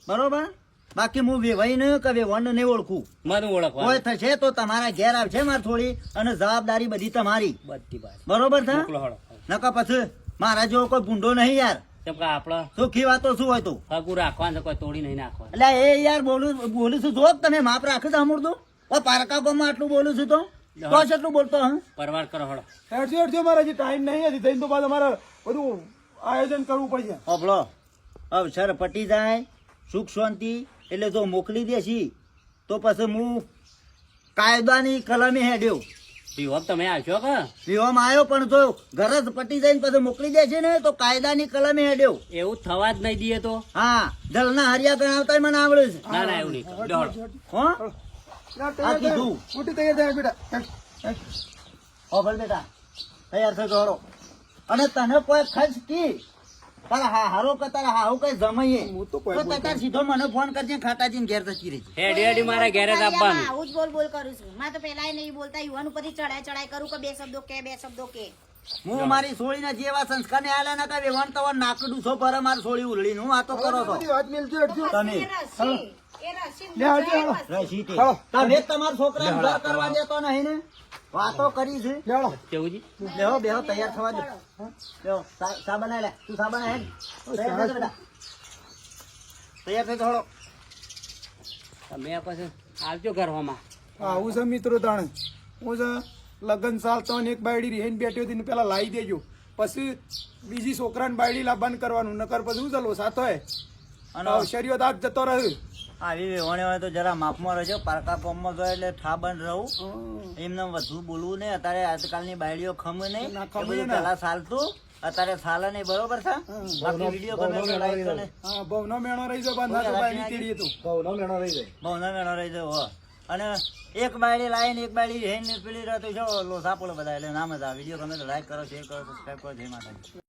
બરોબર બાકી હું વેવાઈને કે વેવાણને નહીં ઓળખું મને કોઈ ઓળખવાનું થશે તો તમારા ઘેર આવશે મારી થોડી અને જવાબદારી બધી તમારી બધી વાત બરોબર છે મોકલો હળો નકા પછી મારા જેવો કોઈ ભૂંડો નહીં યાર કેમ કે આપડે સુખી વાતો શું હોય તું હગું રાખવાનું છે, કોઈ તોડી નહીં નાખવાનું એટલે એ યાર બોલું છું જો તમે માપ રાખે છે સાંભળતું પારકા ગામમાં આટલું બોલું છું તો એટલું બોલતો હા પરવાર કરો હળો હટજો મારા હજી ટાઈમ નહીં હજી થઈને તો બાદ અમારે બધું આયોજન કરવું પડશે હોભળો અવસર પટી જાય સુખ શાંતિ એટલે જો મોકલી દેશી તો પછી હું કાયદાની કલમે હેડ્યો પીવોક તમે આવશો કે પીવામાં આવ્યો પણ જો ઘર જ પટી જાય ને પછી મોકલી દેશે ને તો કાયદાની કલમે હેડ્યો એવું થવા જ નહીં દઈએ તો હા જલના હરિયા ગણાવતા મને આવડે છે ના ના એવું નહીં દોડ હો આ કીધું મોટી તૈયાર થાય બેટા ઓફર બેટા તૈયાર થઈ દોડો અને તને કોઈ ખર્ચ કી તારા હારો કે તારા હાઉ કઈ જમાઈએ હું તો કોઈ તો તાર સીધો મને ફોન કરજે ખાટાજી ઘેર જતી રહી હેડી હેડી મારા ઘેરે જ આપવાનું આવું જ બોલ બોલ કરું છું માં તો પેલા નહીં બોલતા યુવાન ઉપર ચડાઈ કરું કે બે શબ્દો કે હું મારી સોળીના જેવા સંસ્કાર ને આલ્યા ના કઈ વેવણ તો નાકડું છો પર મારી સોળી ઉલડી હું વાતો કરો છો બધી વાત મેલજો હટજો. તમે લે હટજો, હાલો. રસીટી હાલો. તમે જ તમારા છોકરાને ઘર કરવા દેતો નહીં ને વાતો કરી છે લે હાલો. કેવુંજી બેહો બેહો તૈયાર થવા દે બેહો સા બનાય લે તું સા બનાય હેડ તૈયાર થઈ જા બેટા તૈયાર થઈ થોડો તમે પછી આવજો ઘરમાં આવું છે મિત્રો તાણે હું છે લગન ચાલતો ને એક બાયડી રેહીને બેઠી હતી ને પેલા લાવી દેજો પછી બીજી છોકરાને બાયડી લાવવાનું કરવાનું નકર પછી શું ચાલો સાતો હે અને શરીર દાંત જતો રહ્યો આવી વેવણે હોય તો જરા માપમાં રહેજો પારકા કોમમાં ગયો એટલે ઠાબન રહું એમને વધુ બોલવું નહીં અત્યારે આજકાલની બાયડીઓ ખમે નહીં ના, એ ખમે બધું ના. પેલા ચાલતું અત્યારે ચાલે નહીં બરોબર છે બાકી વિડીયો ગમે તો like કરે. હા ભવનો મેણો રહી જાય બાંધા તો બાયડી તેડીએ તો ભાવનો મેણો રહી જાય બહુ ના મેળો રહી જાય હો. અને એક બાયડી લાવીને એક બાયડી રહીને પેલી રહેતું છો લો સાપોળો બધા એટલે નામ જ આ વિડીયો ગમે તો લાઈક કરો શેર કરો સબસ્ક્રાઈબ કરો જય માતાજી